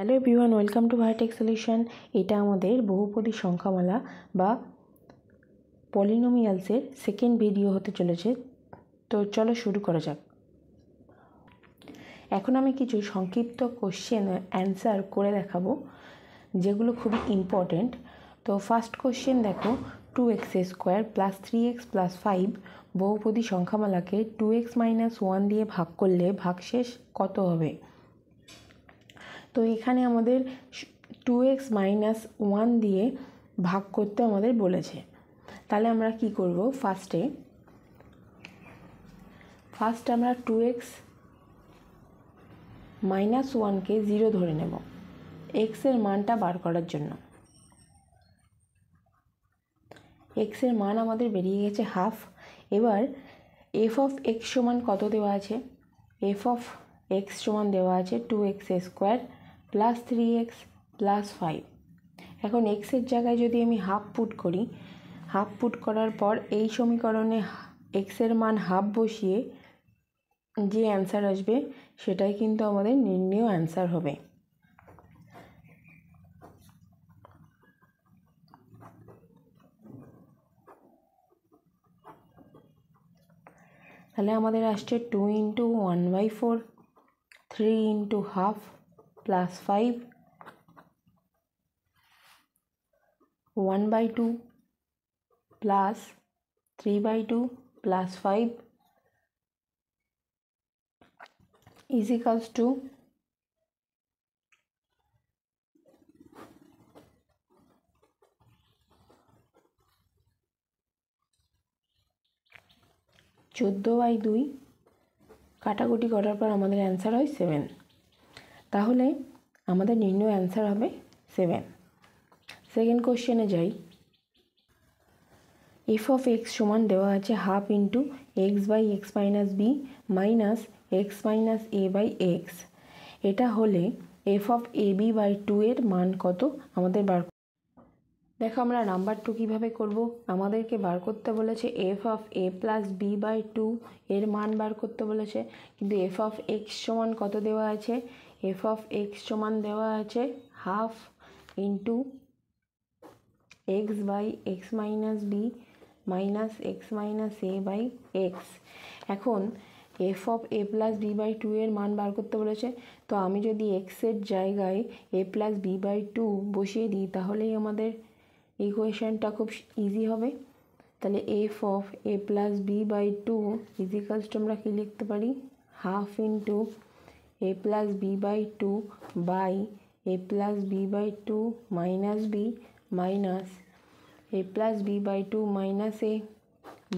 Hello everyone, welcome to vertex solution. এটা আমাদের বহুপদী সংখ্যামালা বা পলিনোমিয়ালসের সেকেন্ড ভিডিও হতে চলেছে। তো চলো শুরু করা যাক। এখন আমি কিছু সংক্ষিপ্ত কোশ্চেন অ্যান্সার করে দেখাবো, যেগুলো খুবই ইম্পর্টেন্ট। তো ফার্স্ট কোশ্চেন দেখো, 2x square plus 3x plus 5 বহুপদী সংখ্যামালাকে 2x মাইনাস 1 দিয়ে ভাগ করলে ভাগশেষ কত হবে? তো এখানে আমাদের 2x মাইনাস 1 দিয়ে ভাগ করতে আমাদের বলেছে। তাহলে আমরা কি করব? ফার্স্ট আমরা 2x মাইনাস 1কে 0 ধরে নেব x এর মানটা বার করার জন্য। x এর মান আমাদের বেরিয়ে গেছে হাফ। এবার f অফ x সমান কত দেওয়া আছে? f অফ x সমান দেওয়া আছে 2x square plus 3x plus 5। এখন x এর জায়গায় যদি আমি হাফ পুট করি, হাফ পুট করার পর এই সমীকরণে x এর মান হাফ বসিয়ে যে অ্যান্সার আসবে সেটাই কিন্তু আমাদের নির্ণেয় অ্যান্সার হবে। তাহলে আমাদের আসছে 2 into 1/4, 3 into half plus 5, 1/2 plus 3/2 plus 5 is equals to 14/2। কাটাকুটি করার পর আমাদের অ্যান্সার হয় 7। তাহলে আমাদের নির্ণয় অ্যান্সার হবে 7। সেকেন্ড কোশ্চেনে যাই। এফ অফ এক্স সমান দেওয়া আছে half into x by x minus B minus x minus A by x. এটা হলে f of a b by 2 এর মান কত আমাদের বার। দেখো আমরা নাম্বার 2 কীভাবে করব। আমাদেরকে বার করতে বলেছে f of A plus B by 2 এর মান বার করতে বলেছে, কিন্তু এফ অফ এক্স সমান কত দেওয়া আছে? এফ অফ এক্স সমান দেওয়া আছে half into x by x minus B minus x minus A by X. এখন F of A plus B by 2 এর মান বার করতে বলেছে, তো আমি যদি এক্সের জায়গায় এ প্লাস বি বাই 2 বসিয়ে দিই তাহলেই আমাদের ইকুয়েশনটা খুব ইজি হবে। তাহলে F of A plus B by 2 is equals to আমরা কী লিখতে পারি? Half into A plus B by 2 by a plus B by 2 minus B minus a plus B by 2 minus A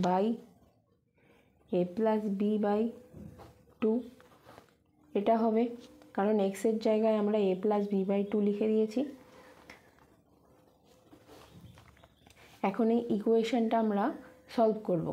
by a plus B by 2। এটা হবে কারণ এক্সের জায়গায় আমরা এ প্লাস বি বাই 2 লিখে দিয়েছি। এখন এই ইকুয়েশনটা আমরা সলভ করব।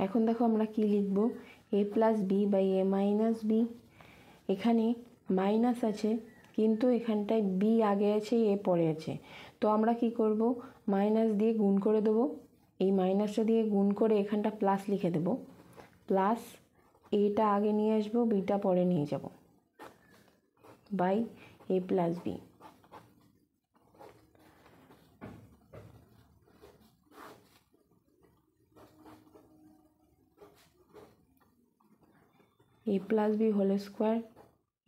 এখন দেখো আমরা কি লিখব? A plus B by A minus B. এখানে মাইনাস আছে কিন্তু এখানটায় বি আগে আছে, এ পরে আছে, তো আমরা কি করব? মাইনাস দিয়ে গুণ করে দেবো। এই মাইনাসটা দিয়ে গুণ করে এখানটা প্লাস লিখে দেব। প্লাস এটা আগে নিয়ে আসবো, বিটা পরে নিয়ে যাব, by a plus b. a plus b whole square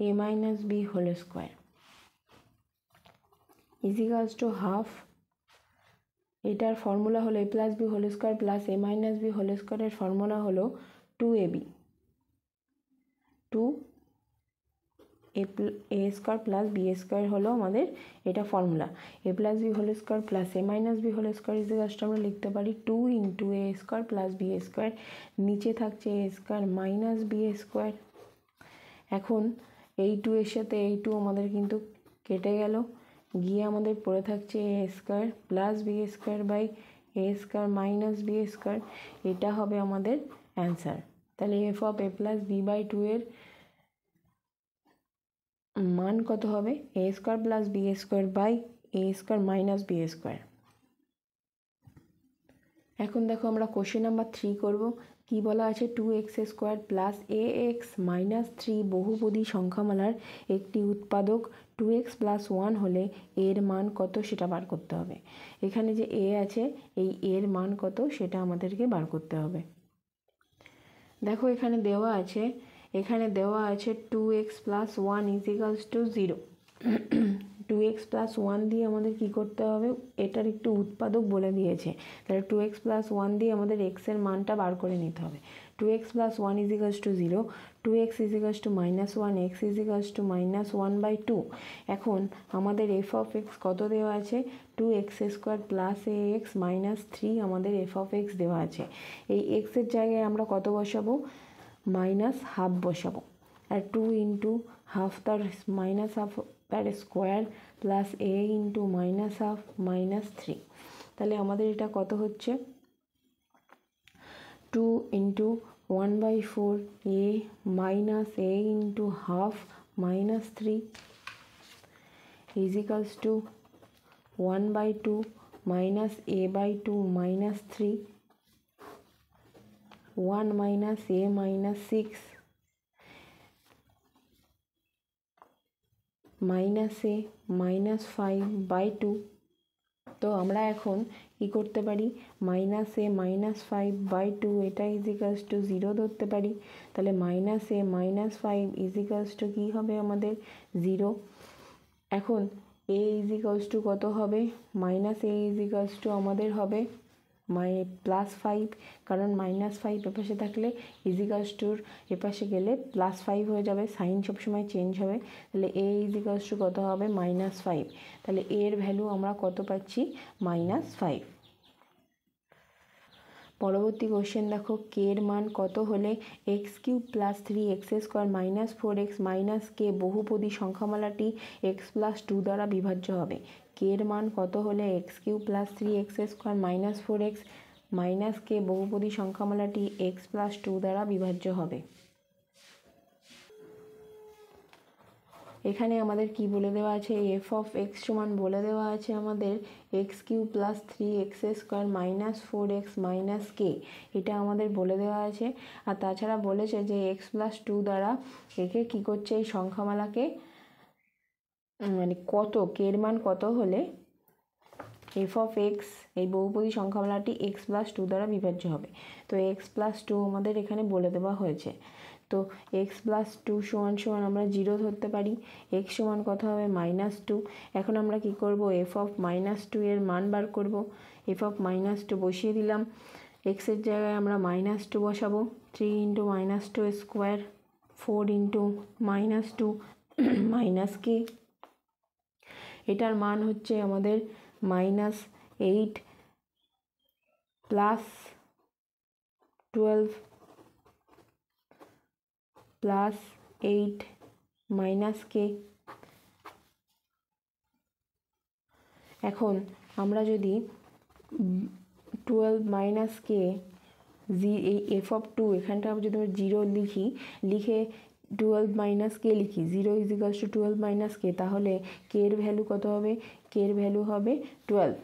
a minus b whole square is equals to half। এটার ফর্মুলা হলো a plus b whole square plus a minus b whole square এর formula হলো 2ab, 2 a square plus B square হলো আমাদের এটা formula. a plus b whole square plus a minus b whole square is equals to আমরা লিখতে পারি 2 into a square plus B square, নিচে থাকছে a square minus B square. এখন এই 2 এর সাথে এই 2 আমাদের কিন্তু কেটে গেল, গিয়ে আমাদের পড়ে থাকছে A square plus B square by A A square minus B square, এটা হবে আমাদের অ্যান্সার। তাহলে F of A plus B by two এর মান কত হবে? A square plus B square by A square minus B square. এখন দেখো আমরা কোশ্চেন নাম্বার 3 করব। কি বলা আছে? 2x square plus ax minus 3 বহুপদী সংখ্যামালার একটি উৎপাদক 2x প্লাস 1 হলে এর মান কত সেটা বার করতে হবে। এখানে যে a আছে, এই এর মান কত সেটা আমাদেরকে বার করতে হবে। দেখো এখানে দেওয়া আছে 2x plus 1 equals to 0। 2x plus 1 দিয়ে আমাদের কি করতে হবে? এটার একটু উৎপাদক বলে দিয়েছে, তাহলে 2x প্লাস 1 দিয়ে আমাদের x এর মানটা বার করে নিতে হবে। 2x plus 1 equals to 0, 2x equals to minus 1, x equals to minus 1/2। এখন আমাদের এফ অফ এক্স কত দেওয়া আছে? 2x square plus ax minus 3 আমাদের এফ অফ এক্স দেওয়া আছে। এই এক্সের জায়গায় আমরা কত বসাবো? মাইনাস হাফ বসাবো। আর 2 ইন্টু হাফ তার মাইনাস হাফ তার square plus a into minus half minus 3। তাহলে আমাদের এটা কত হচ্ছে? 2 into 1/4 a minus a into half minus 3 equals to 1/2 minus a/2 minus 3, 1 minus a minus 6 minus a minus 5/2। তো আমরা এখন কি করতে পারি? মাইনাস এ মাইনাস 5/2 এটা ইজিক্যালস টু 0 ধরতে পারি। তাহলে মাইনাস এ মাইনাস 5 ইজিক্যালস টু কী হবে আমাদের? 0। এখন এ ইজিক্যালস টু কত হবে? মাইনাস এ ইজিক্যালস টু আমাদের হবে প্লাস 5, কারণ মাইনাস 5 এপাশে থাকলে ইজিক্যালস টুর এপাশে গেলে প্লাস 5 হয়ে যাবে, সাইন সবসময় চেঞ্জ হবে। তাহলে এ ইজিক্যালস টু কত হবে? মাইনাস 5। তাহলে এর ভ্যালু আমরা কত পাচ্ছি? মাইনাস 5। পরবর্তী কোশ্চেন দেখো, কে এর মান কত হলে X cube plus 3x square minus 4x minus K বহুপদী সংখ্যামালাটি এক্স প্লাস 2 দ্বারা বিভাজ্য হবে? কে এর মান কত হলে X cube plus 3x square minus 4x minus K বহুপদী সংখ্যামালাটি এক্স প্লাস 2 দ্বারা বিভাজ্য হবে? এখানে আমাদের কি বলে দেওয়া আছে? এফ অফ এক্স সমান বলে দেওয়া আছে আমাদের X cube plus 3x square minus 4x minus K, এটা আমাদের বলে দেওয়া আছে। আর তাছাড়া বলেছে যে এক্স প্লাস 2 দ্বারা একে কী করছে? এই সংখ্যামালাকে মানে কত, কে এর মান কত হলে এফ অফ এক্স এই বহুপদী সংখ্যামালাটি এক্স প্লাস 2 দ্বারা বিভাজ্য হবে। তো এক্স প্লাস 2 আমাদের এখানে বলে দেওয়া হয়েছে। তো এক্স প্লাস 2 সমান সমান আমরা 0 ধরতে পারি। এক্স সমান কত হবে? মাইনাস 2। এখন আমরা কি করব? এফ অফ মাইনাস 2 এর মান বার করব। এফ অফ মাইনাস 2 বসিয়ে দিলাম। এক্সের জায়গায় আমরা মাইনাস 2 বসাবো। 3 into minus 2 square, 4 into minus 2 minus K, এটার মান হচ্ছে আমাদের minus 8 plus 12 plus 8 minus K. এখন আমরা যদি 12 মাইনাস কে এই এফ অফ 2 এখানটা যদি আমরা 0 লিখে 12 মাইনাস কে লিখি, 0 ইজিক্যালস টু 12 মাইনাস কে, তাহলে কে এর ভ্যালু কত হবে? কে এর ভ্যালু হবে 12।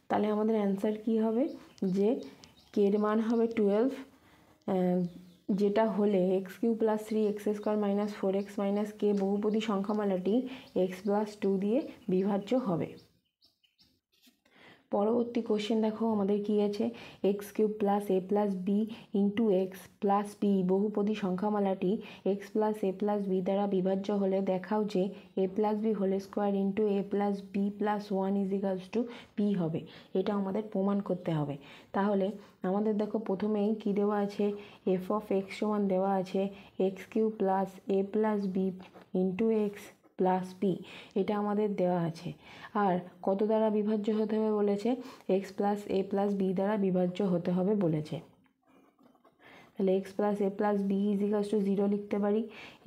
তাহলে আমাদের অ্যান্সার কি হবে? যে কে এর মান হবে 12, যেটা হলে X cube plus 3x square minus 4x minus K বহুপদী সংখ্যামালাটি এক্স প্লাস 2 দিয়ে বিভাজ্য হবে। পরবর্তী কোশ্চেন দেখো আমাদের কি আছে? X cube plus A plus B into X plus B বহুপদী সংখ্যামালাটি X plus A plus B দ্বারা বিভাজ্য হলে দেখাও যে A plus B whole square into A plus B plus 1 equals to P হবে। এটা আমাদের প্রমাণ করতে হবে। তাহলে আমাদের দেখো প্রথমেই কি দেওয়া আছে? এফ অফ এক্স সমান দেওয়া আছে X cube plus A plus B into X plus P, এটা আমাদের দেওয়া আছে। আর কত দ্বারা বিভাজ্য হতে হবে বলেছে? X plus A plus B দ্বারা বিভাজ্য হতে হবে বলেছে। তাহলে x plus A plus b equals to 0 লিখতে পারি।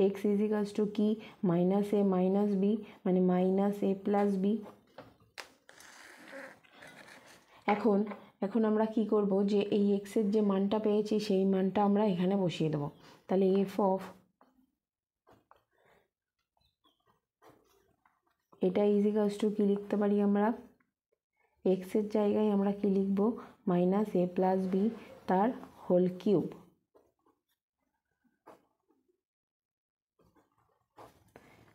এক্স ইজিক্যালস টু কি? মাইনাস এ মাইনাস বি, মানে মাইনাস এ প্লাস বি। এখন এখন আমরা কি করব, যে এই এক্সের যে মানটা পেয়েছি সেই মানটা আমরা এখানে বসিয়ে দেবো। তাহলে এফ অফ এটা ইজিকালস টু কী লিখতে পারি আমরা, এক্সের জায়গায় আমরা কি লিখব, মাইনাস এ প্লাস বি তার হোল কিউব।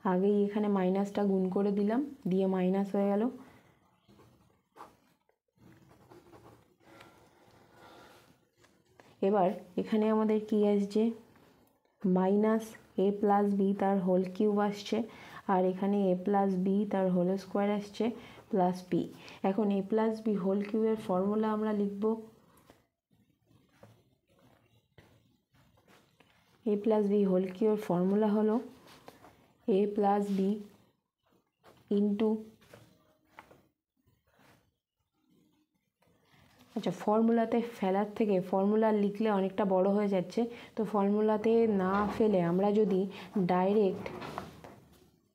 আগেই এখানে মাইনাসটা গুণ করে দিলাম, দিয়ে মাইনাস হয়ে গেল। এবার এখানে আমাদের কি আসছে, মাইনাস এ প্লাস বি তার হোল কিউব আসছে, আর এখানে এ প্লাস বি তার হোল স্কোয়ার আসছে প্লাস পি। এখন এ প্লাস বি হোল কিউবের ফর্মুলা আমরা লিখব, এ প্লাস বি হোল কিউবের ফর্মুলা হলো এ প্লাস বি ইন্টু, আচ্ছা ফর্মুলাতে ফেলার থেকে ফর্মুলা লিখলে অনেকটা বড় হয়ে যাচ্ছে, তো ফর্মুলাতে না ফেলে আমরা যদি direct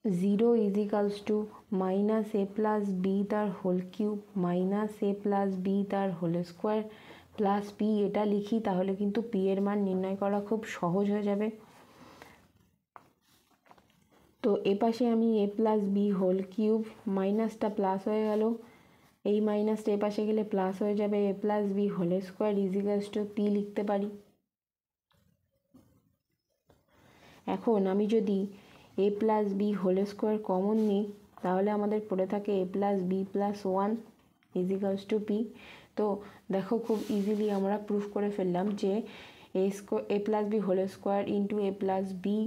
0 equals two minus a plus B তার whole cube minus a plus B তার হোল স্কোয়ার প্লাস পি এটা লিখি, তাহলে কিন্তু পি এর মান নির্ণয় করা খুব সহজ হয়ে যাবে। তো এপাশে আমি A plus B whole cube, মাইনাসটা প্লাস হয়ে গেল, এই মাইনাসটা এপাশে গেলে প্লাস হয়ে যাবে, A plus B whole square equals to P লিখতে পারি। এখন আমি যদি A plus B whole square common নিই, তাহলে আমাদের পড়ে থাকে A plus B plus 1 equals to P. তো দেখো খুব ইজিলি আমরা প্রুফ করে ফেললাম যে A plus B whole square into A plus B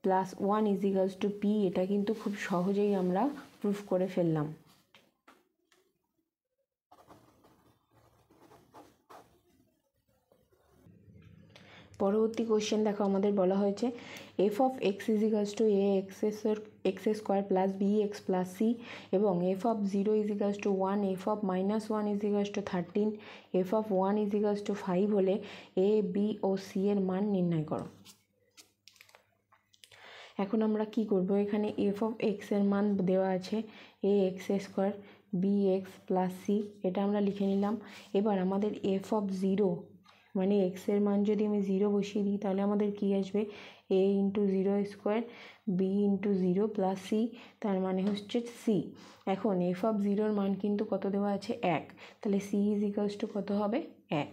plus 1 equals to P, এটা কিন্তু খুব সহজেই আমরা প্রুফ করে ফেললাম। পরবর্তী কোশ্চেন দেখো, আমাদের বলা হয়েছে F of X equals to A X square plus B X plus C এবং F of 0 equals to 1, F of -1 equals to 13, F of 1 equals to 5 হলে এ বি ও সি এর মান নির্ণয় করো। এখন আমরা কি করব, এখানে এফ অফ এক্স এর মান দেওয়া আছে A X square B X plus C, এটা আমরা লিখে নিলাম। এবার আমাদের এফ অফ 0 মানে এক্সের মান যদি আমি 0 বসিয়ে দিই, তাহলে আমাদের কি আসবে, A into 0 square B into 0 plus C, তার মানে হচ্ছে সি। এখন এফ অফ 0-র মান কিন্তু কত দেওয়া আছে, 1, তাহলে সি ইজ ইকালস টু কত হবে, 1।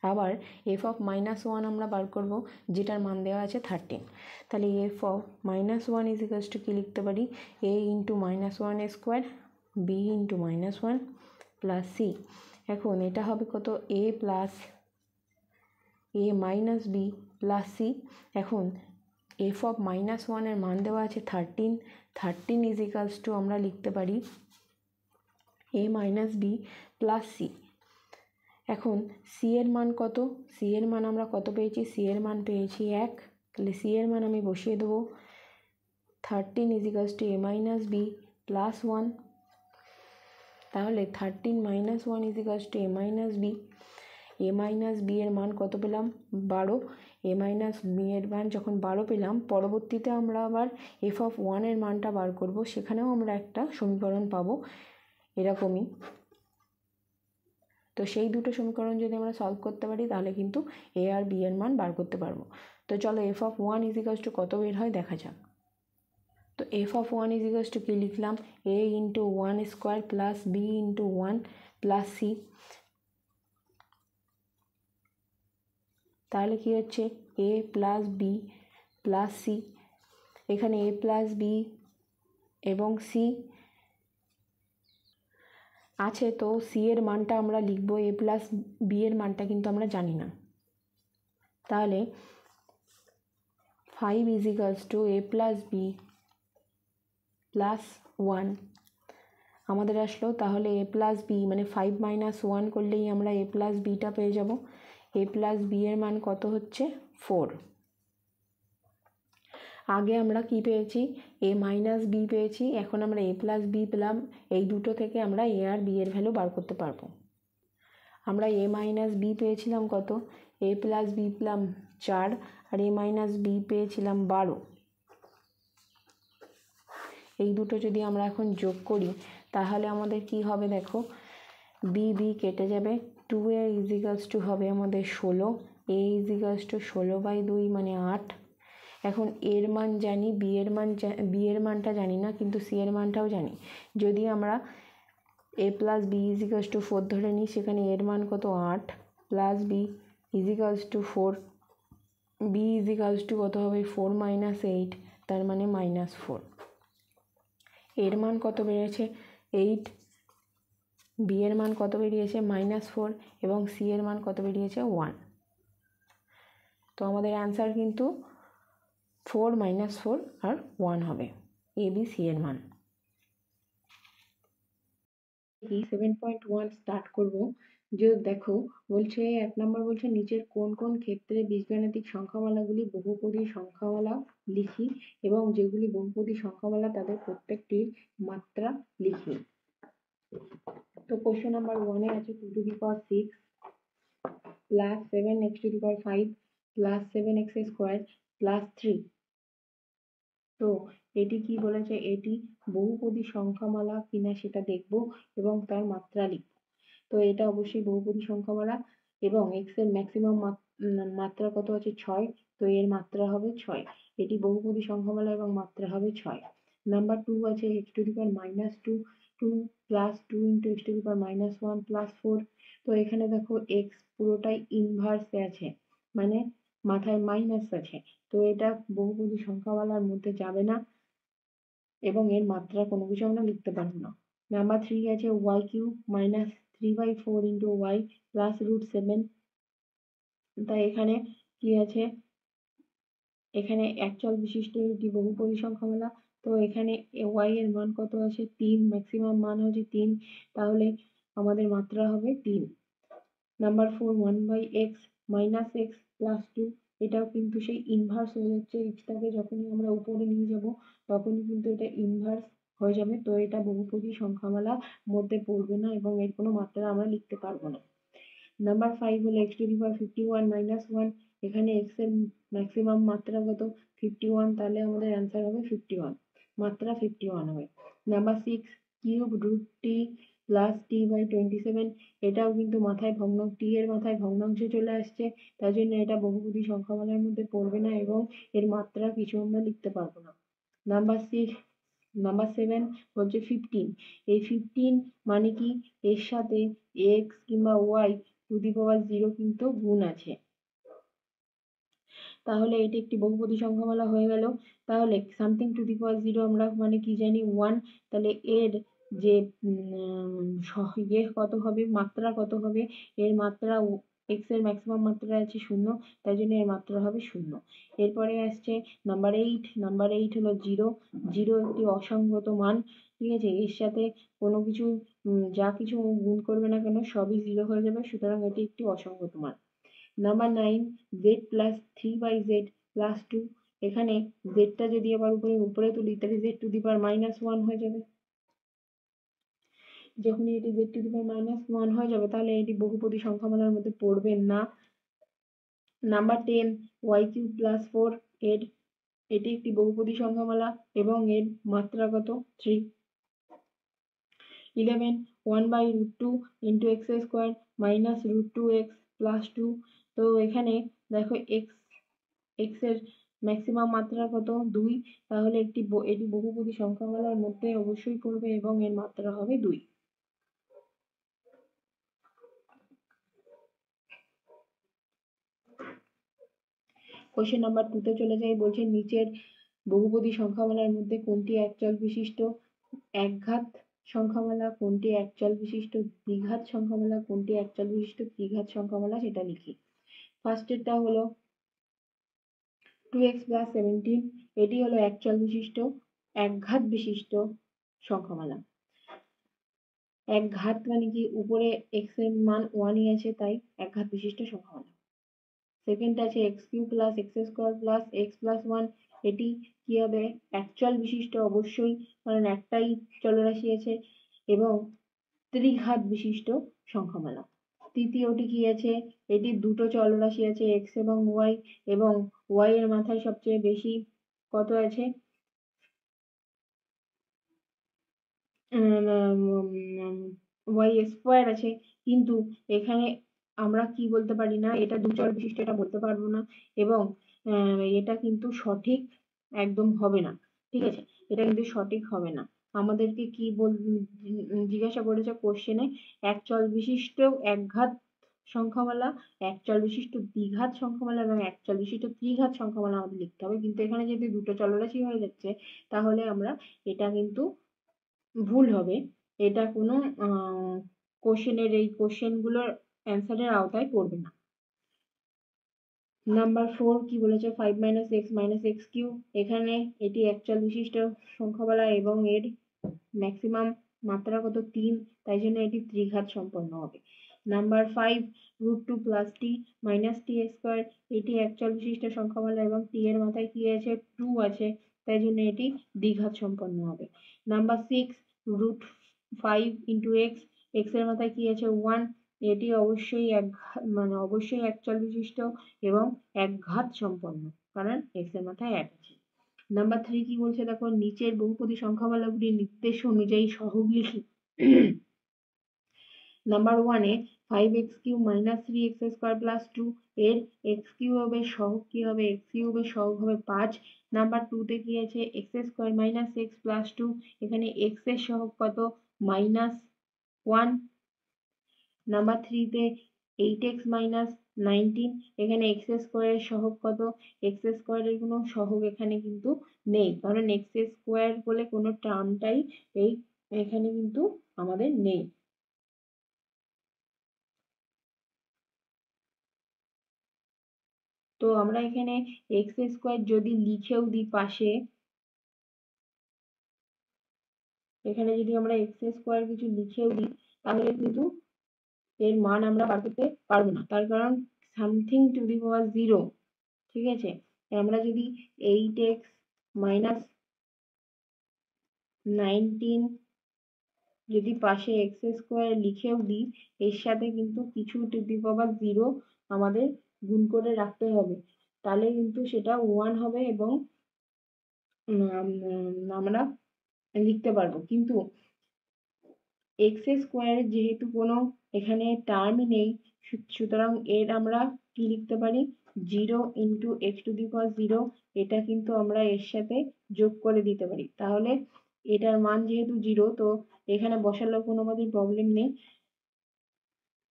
আবার এফ অফ -1 আমরা বার করব, যেটার মান দেওয়া আছে 13, তাহলে F of -1 is equals to কী লিখতে পারি, A into -1 square B into -1 plus C. এখন এটা হবে কত, A plus A minus B plus C. এখন এফ অফ -1-এর মান দেওয়া আছে 13 ইজ ইকালস টু আমরা লিখতে পারি এ মাইনাস বি প্লাস সি। এখন সি এর মান কত, সি এর মান আমরা কত পেয়েছি, সি এর মান পেয়েছি 1, তাহলে সি এর মান আমি বসিয়ে দেবো 13 is equals to a minus B plus 1, তাহলে 13 - 1 is equals to a minus b. A minus b এর মান কত পেলাম, 12। এ মাইনাস বি এর মান যখন 12 পেলাম, পরবর্তীতে আমরা আবার এফ অফ 1-এর মানটা বার করব, সেখানেও আমরা একটা সমীকরণ পাবো এরকমই। তো সেই দুটো সমীকরণ যদি আমরা সলভ করতে পারি, তাহলে কিন্তু এ আর বি এর মান বার করতে পারবো। তো চলো F of 1 is equals to কত বের হয় দেখা যাক। তো F of 1 is equals to কী লিখলাম, A into 1 square plus B into 1 plus C, তাহলে কি হচ্ছে A plus B plus C. এখানে এ প্লাস বি এবং সি আছে, তো সি এর মানটা আমরা লিখব, এ প্লাস বি এর মানটা কিন্তু আমরা জানি না। তাহলে 5 is equals to a plus B plus 1 আমাদের আসলো। তাহলে এ প্লাস বি মানে 5 - 1 করলেই আমরা এ প্লাস বিটা পেয়ে যাব। এ প্লাস বি এর মান কত হচ্ছে, 4। আগে আমরা কি পেয়েছি, এ মাইনাস বি পেয়েছি, এখন আমরা এ প্লাস বি পেলাম। এই দুটো থেকে আমরা এ আর বি এর ভ্যালু বার করতে পারবো। আমরা এ মাইনাস বি পেয়েছিলাম কত, এ প্লাস বি পেলাম 4, আর এ মাইনাস বি পেয়েছিলাম 12। এই দুটো যদি আমরা এখন যোগ করি, তাহলে আমাদের কি হবে দেখো, বি কেটে যাবে, 2a ইজিক্যালস টু হবে আমাদের 16, a ইজিক্যালস টু 16/2 মানে 8। এখন এর মান জানি, বি এর মানটা জানি না, কিন্তু সি এর মানটাও জানি। যদি আমরা a plus b equals to 4 ধরে নিই, সেখানে এর মান কত 8 plus b equals to 4, b equals to কত হবে 4 - 8, তার মানে -4। এর মান কত বেরিয়েছে 8, বি এর মান কত বেরিয়েছে -4 এবং সি এর মান কত বেরিয়েছে 1। তো আমাদের অ্যান্সার কিন্তু 4 - 4 আর 1 হবে, এ বি সি এর মান। 7.1 স্টার্ট করব। যে দেখো বলছে 1 নম্বর বলছে নিচের কোন কোন ক্ষেত্রে বীজগাণিতিক সংখ্যামালাগুলি বহুপদী সংখ্যামালা লিখি এবং যেগুলি বহুপদী সংখ্যামালা তাদের প্রত্যেকটির মাত্রা লিখি। তো কোশ্চেন নাম্বার 1 এ আছে 2 two the power 6 plus 7x two the power 5 plus 7x square plus 3। তো এটি কি বলেছে, এটি বহুপদী সংখ্যামালা কিনা সেটা দেখব এবং তার মাত্রা লিখব। তো এটা অবশ্যই বহুপদী সংখ্যামালা এবং x এর ম্যাক্সিমাম মাত্রা কত আছে 6, তো এর মাত্রা হবে 6। এটি বহুপদী সংখ্যামালা এবং মাত্রা হবে 6। নাম্বার 2 আছে x two the power -2 2 plus 2 into x two the power -1 plus 4। তো এখানে দেখো x পুরোটাই ইনভার্সে আছে, মানে মাথায় মাইনাস আছে, তো এটা বহুপদী সংখ্যামালার মধ্যে যাবে না এবং এর মাত্রা কোনো কিছু আমরা লিখতে পারবো না। নাম্বার 3 আছে y³ -3/4 ইন্টু y প্লাস √7। তাই এখানে কি আছে, এখানে একচল বিশিষ্ট একটি বহুপদী সংখ্যামালা। তো এখানে y এর মান কত আছে 3, ম্যাক্সিমাম মান হচ্ছে 3, তাহলে আমাদের মাত্রা হবে 3। নাম্বার 4 1/x - x প্লাস 2, এটাও কিন্তু সেই ইনভার্স হয়ে যাচ্ছে, এক্সটাকে যখনই আমরা উপরে নিয়ে যাব তখনই কিন্তু এটা ইনভার্স হয়ে যাবে, তো এটা বহুপদী সংখ্যামালার মধ্যে পড়বে না এবং এর কোনো মাত্রা আমরা লিখতে পারবো না। নাম্বার 5 হলো x টু দি পাওয়ার 51 - 1, এখানে x এর ম্যাক্সিমাম মাত্রা কত 51, তাহলে আমাদের অ্যান্সার হবে 51, মাত্রা 51 হবে। Number 6 cube √t plus t/27, এটাও কিন্তু মাথায় t এর মাথায় ভগ্নাংশ চলে আসছে, তাই জন্য এটা বহুপদী সংখ্যামালার মধ্যে পড়বে না এবং এর মাত্রা কিছু আমরা লিখতে পারবো না। নাম্বার 7 হচ্ছে 15। এই 15 মানে কি, এর সাথে x কিংবা y টু দি পাওয়ার 0 কিন্তু গুণ আছে, তাহলে এটি একটি বহুপদী সংখ্যামালা হয়ে গেল। তাহলে সামথিং টু দি পাওয়ার 0 আমরা মানে কি জানি 1, তাহলে এর যে কত হবে, মাত্রা কত হবে, এর মাত্রা x এর ম্যাক্সিমাম মাত্রা আছে 0, তাই জন্য এর মাত্রা হবে 0। এরপরে আসছে নাম্বার 8। নাম্বার 8 হলো 0 একটি অসংগত মান, ঠিক আছে, এর সাথে কোনো কিছু যা কিছু গুণ করবে না কেন সবই 0 হয়ে যাবে, সুতরাং এটি একটি অসংগত মান। Number 9 z plus 3/z plus 2, এখানে জেডটা যদি আবার উপরে তুলি তাহলে z টু দি পাওয়ার -1 হয়ে যাবে। যখনই এটি z টু দি পাওয়ার -1 হয়ে যাবে তাহলে এটি বহুপদী সংখ্যামালার মধ্যে পড়বে না। নাম্বার 10 y³ প্লাস 4, এটি একটি বহুপদী সংখ্যামালা এবং এর মাত্রা কত 3। 11 1/√2 into x square minus √2x plus 2। তো এখানে দেখো x এর ম্যাক্সিমাম মাত্রা কত 2, তাহলে এটি বহুপদী সংখ্যামালার মধ্যে অবশ্যই পড়বে এবং এর মাত্রা হবে 2। কোশ্চেন নাম্বার 2 তে চলে যাই। বলছে নিচের বহুপদী সংখ্যামালার মধ্যে কোনটি একচল বিশিষ্ট একঘাত সংখ্যামালা, কোনটি একচল বিশিষ্ট দ্বিঘাত সংখ্যামালা, কোনটি একচল বিশিষ্ট ত্রিঘাত সংখ্যামালা সেটা লিখি। ফার্স্টেরটা হলো 2x প্লাস 17, এটি হলো একচল বিশিষ্ট একঘাত বিশিষ্ট সংখ্যামালা। একঘাত মানে কি, উপরে x এর মান 1 আছে, তাই একঘাত বিশিষ্ট সংখ্যামালা। সেকেন্ড আছে x³ plus x square plus x plus 1, এটি কি হবে একচল বিশিষ্ট অবশ্যই, কারণ একটাই চলরাশি আছে এবং ত্রিঘাত বিশিষ্ট সংখ্যামালা। তৃতীয়টি কি আছে, এটি দুটো চলরাশি আছে x এবং y, এবং y এর মাথায় সবচেয়ে বেশি কত আছে 5 ওয়াই স্কোয়ার আছে, কিন্তু এখানে আমরা কি বলতে পারি না, এটা দুচল বিশিষ্ট, এটা বলতে পারবো না, এবং এটা কিন্তু সঠিক একদম হবে না। ঠিক আছে, এটা কিন্তু সঠিক হবে না। আমাদেরকে কি জিজ্ঞাসা করেছে কোশ্চেনে, একচল বিশিষ্ট একঘাত সংখ্যামালা, একচল বিশিষ্ট দ্বিঘাত সংখ্যামালা এবং একচল বিশিষ্ট ত্রিঘাত সংখ্যামালা আমাদের লিখতে হবে। কিন্তু এখানে যদি দুটো চলরাশি হয়ে যাচ্ছে, তাহলে আমরা এটা কিন্তু ভুল হবে। এটা কোনো কোশ্চেনের, এই কোশ্চেনগুলোর অ্যান্সারের আওতায় পড়বে না। নাম্বার 4 কি বলেছে, 5 minus x minus x q. এখানে এটি একচল বিশিষ্ট সংখ্যামালা এবং এর ম্যাক্সিমাম মাত্রা কত, 3, তাই জন্য এটি ত্রিঘাত সম্পন্ন হবে। নাম্বার 5 √2 প্লাস টি মাইনাস টি স্কোয়ার, এটি একচল বিশিষ্ট সংখ্যামালা এবং টি এর মাথায় কি আছে, 2 আছে, তাই জন্য এটি দ্বিঘাত সম্পন্ন হবে। নাম্বার 6 √5 ইন্টু এক্স, এক্স এর মাথায় কি আছে, 1, এটি অবশ্যই অবশ্যই একচল বিশিষ্ট এবং একঘাত সম্পন্ন, কারণ এক্স এর মাথায় 1 আছে। নাম্বার 3 কি বলছে দেখো, নিচের বহুপদী সংখ্যামালাগুলির নির্দেশ অনুযায়ী সহগ লিখি। নাম্বার 1 এ 5x³ মাইনাস 3x² প্লাস 2 এর এক্স কিউবের সহগ কি হবে, এক্স কিউবের সহগ হবে 5। নাম্বার 2 তে কি আছে, x² মাইনাস এক্স প্লাস 2, এখানে এক্স এর সহগ কত, -1। নাম্বার 3 তে 8x মাইনাস 19, এখানে এক্স স্কোয়ারের সহগ কত, এক্স স্কোয়ারের কোনো সহগ এখানে কিন্তু নেই, কারণ এক্স স্কোয়ার বলে কোনো টার্মটাই এখানে কিন্তু আমাদের নেই। তো আমরা এখানে এক্স স্কোয়ার যদি লিখেও দিই পাশে, এখানে যদি আমরা এক্স স্কোয়ার কিছু লিখেও দিই, তাহলে কিন্তু এর মান আমরা বার করতে পারবো না, তার কারণ সামথিং টু দি পাওয়ার 0। ঠিক আছে, আমরা যদি 8x মাইনাস 19 যদি পাশে এক্স স্কোয়ার লিখেও দিই, এর সাথে কিন্তু কিছু টু দি পাওয়ার 0 আমাদের গুণ করে রাখতে হবে, তাহলে কিন্তু সেটা 1 হবে এবং আমরা লিখতে পারবো। কিন্তু এক্স স্কোয়ার যেহেতু কোনো এখানে টার্ম নেই, সুতরাং এর আমরা কি লিখতে পারি, 0 ইন্টু এক্স টু দি পাওয়ার 0, এটা কিন্তু আমরা এর সাথে যোগ করে দিতে পারি। তাহলে এটার মান যেহেতু 0, তো এখানে বসালেও কোনো আমাদের প্রবলেম নেই,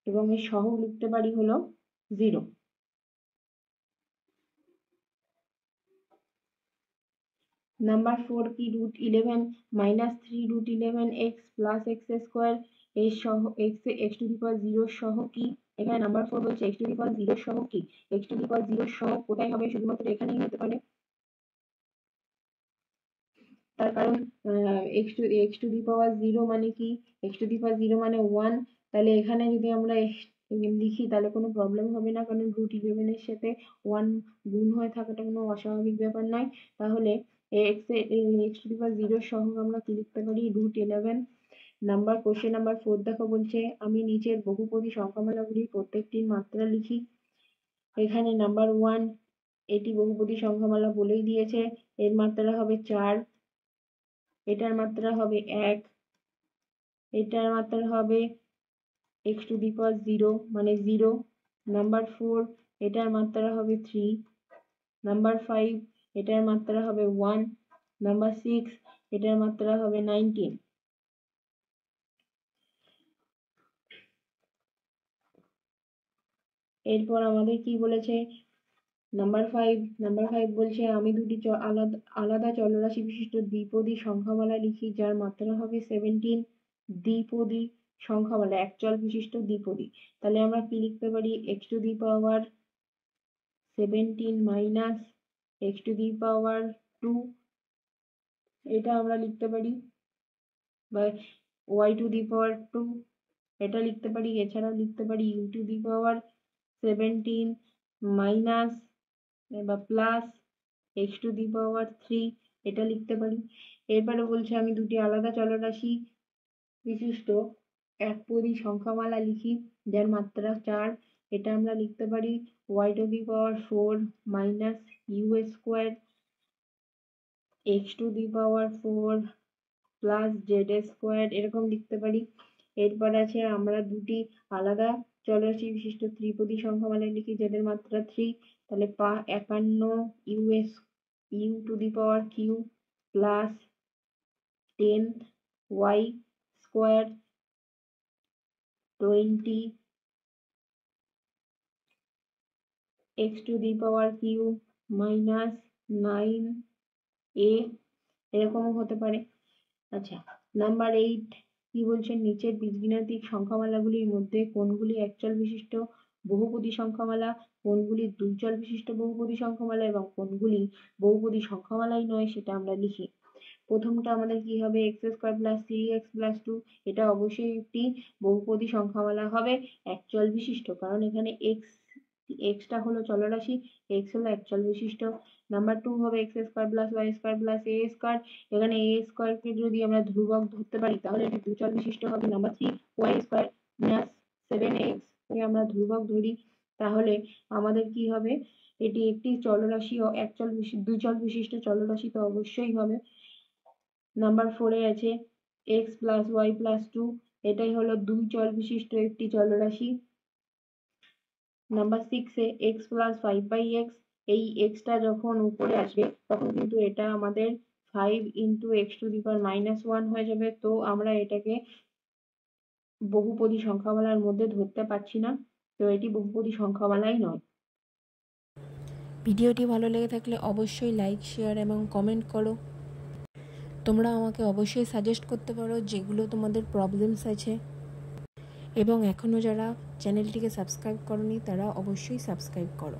এবং এর সহগ লিখতে পারি হলো 0। নাম্বার 4 কি, √11 minus 3 √11x plus x square, এর সহ এক্স টু দি পাওয়ার 0 সহ কি। এখানে নাম্বার 4 বলছে এক্স টু দি পাওয়ার 0 সহ কি, এক্স টু দি পাওয়ার 0 সহ কোথায় হবে, শুধুমাত্র এখানেই হতে পারে, তার কারণ এক্স টু দি পাওয়ার 0 মানে কি, এক্স টু দি পাওয়ার 0 মানে 1, তাহলে এখানে যদি আমরা লিখি তাহলে কোনো প্রবলেম হবে না, কারণ √11 এর সাথে 1 গুণ হয়ে থাকাটা কোনো অস্বাভাবিক ব্যাপার নয়। তাহলে এক্স টু দি পাওয়ার 0 সহ আমরা কি লিখতে পারি, √11। কোশ্চেন নাম্বার 4 দেখো, বলছে আমি নিচের বহুপদী সংখ্যামালাগুলির প্রত্যেকটির মাত্রা লিখি। এখানে নাম্বার 1, এটি বহুপদী সংখ্যামালা বলেই দিয়েছে, এর মাত্রা হবে 4, এটার মাত্রা হবে 1, এটার মাত্রা হবে এক্স টু দি পাওয়ার 0 মানে 0। নাম্বার 4, এটার মাত্রা হবে 3। নাম্বার 5, এটার মাত্রা হবে 1। নাম্বার 6, এটার মাত্রা হবে 19। এরপর আমাদের কি বলেছে, নাম্বার 5 বলছে আমি দুটি আলাদা আলাদা চলরাশি বিশিষ্ট দ্বিপদী সংখ্যামালা লিখি যার মাত্রা হবে 17। দ্বিপদী সংখ্যামালা, একচল বিশিষ্ট দ্বিপদী, তাহলে আমরা কি লিখতে পারি, X to the power 17 minus X to the power 2, এটা আমরা লিখতে পারি, বা ওয়াই টু দি পাওয়ার 2, এটা লিখতে পারি। এছাড়াও লিখতে পারি u to the power 17 minus বা plus x to the power 3, এটা লিখতে পারি। এরপরে বলছে আমি দুটি আলাদা চলরাশি বিশিষ্ট একপদী সংখ্যামালা লিখি যার মাত্রা 4, এটা আমরা লিখতে পারি y to the power 4 minus u square x to the power 4 plus z square, এরকম লিখতে পারি। এরপর আছে আমরা দুটি আলাদা চলরাশি বিশিষ্ট ত্রিপদী সংখ্যামালা লিখি যাদের মাত্রা 3, তাহলে 51 US U two the power Q plus 10 Y square 20 X two the power Q minus 9A এরকমও হতে পারে। আচ্ছা, নাম্বার 8 কি বলছেন, নিচের বীজগাণিতিক সংখ্যামালাগুলির মধ্যে কোনগুলি একচল বিশিষ্ট বহুপদী সংখ্যামালা, কোনগুলি দুইচল বিশিষ্ট বহুপদী সংখ্যামালা এবং কোনগুলি বহুপদী সংখ্যামালাই নয় সেটা আমরা লিখি। প্রথমটা আমাদের কি হবে, X square plus 3x plus 2, এটা অবশ্যই একটি বহুপদী সংখ্যামালা হবে, একচল বিশিষ্ট, কারণ এখানে এক্সটা হলো চলরাশি, এক্স হলো একচল বিশিষ্ট। নাম্বার 2 হবে X square plus Y square plus A square, এখানে এ স্কোয়ারকে যদি আমরা ধ্রুবক ধরতে পারি তাহলে এটি দুচল বিশিষ্ট হবে। Number 3 y square plus 7x কে আমরা ধ্রুবক ধরি তাহলে আমাদের কি হবে, এটি একটি চলরাশি ও একচল দুইচল বিশিষ্ট চলরাশি তো অবশ্যই হবে। নাম্বার 4 এ আছে এক্স প্লাস ওয়াই প্লাস 2, এটাই হলো দুইচল বিশিষ্ট একটি চলরাশি। নাম্বার 6 এ এক্স প্লাস 5/x, এই এক্সটা যখন উপরে আসবে তখন কিন্তু এটা আমাদের 5 ইন্টু এক্স টু দি পাওয়ার -1 হয়ে যাবে, তো আমরা এটাকে বহুপদী সংখ্যামালার মধ্যে ধরতে পারছি না, তো এটি বহুপদী সংখ্যামালাই নয়। ভিডিওটি ভালো লেগে থাকলে অবশ্যই লাইক, শেয়ার এবং কমেন্ট করো। তোমরা আমাকে অবশ্যই সাজেস্ট করতে পারো যেগুলো তোমাদের প্রবলেমস আছে, এবং এখনও যারা চ্যানেলটিকে সাবস্ক্রাইব করোনি তারা অবশ্যই সাবস্ক্রাইব করো।